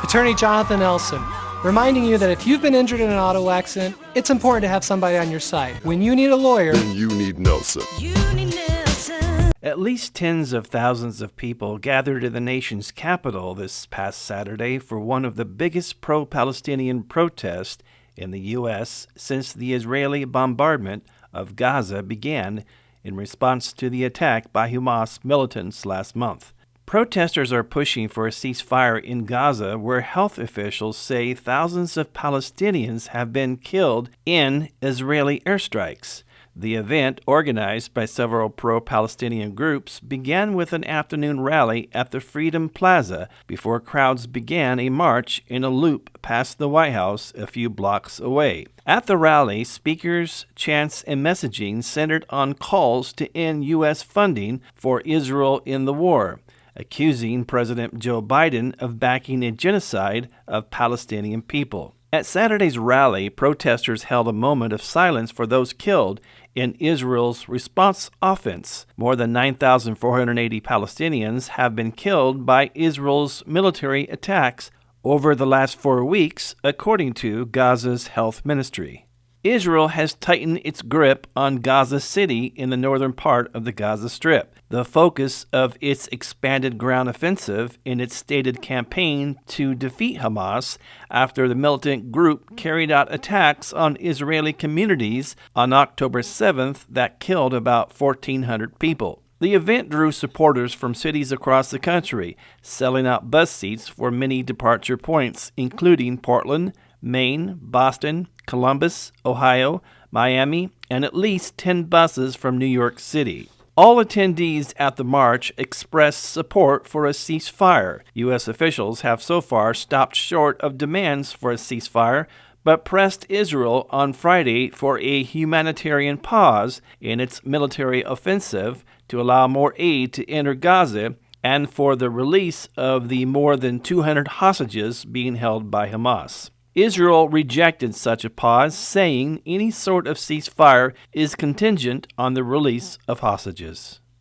Attorney Jonathan Elson, reminding you that if you've been injured in an auto accident, it's important to have somebody on your side. When you need a lawyer, then you need Nelson. At least tens of thousands of people gathered in the nation's capital this past Saturday for one of the biggest pro-Palestinian protests in the U.S. since the Israeli bombardment of Gaza began in response to the attack by Hamas militants last month. Protesters are pushing for a ceasefire in Gaza, where health officials say thousands of Palestinians have been killed in Israeli airstrikes. The event, organized by several pro-Palestinian groups, began with an afternoon rally at the Freedom Plaza before crowds began a march in a loop past the White House a few blocks away. At the rally, speakers, chants, and messaging centered on calls to end U.S. funding for Israel in the war, accusing President Joe Biden of backing a genocide of Palestinian people. At Saturday's rally, protesters held a moment of silence for those killed in Israel's response offense. More than 9,480 Palestinians have been killed by Israel's military attacks over the last 4 weeks, according to Gaza's health ministry. Israel has tightened its grip on Gaza City in the northern part of the Gaza Strip, the focus of its expanded ground offensive in its stated campaign to defeat Hamas after the militant group carried out attacks on Israeli communities on October 7th that killed about 1,400 people. The event drew supporters from cities across the country, selling out bus seats for many departure points, including Portland, Maine, Boston, Columbus, Ohio, Miami, and at least 10 buses from New York City. All attendees at the march expressed support for a ceasefire. U.S. officials have so far stopped short of demands for a ceasefire, but pressed Israel on Friday for a humanitarian pause in its military offensive to allow more aid to enter Gaza and for the release of the more than 200 hostages being held by Hamas. Israel rejected such a pause, saying any sort of ceasefire is contingent on the release of hostages.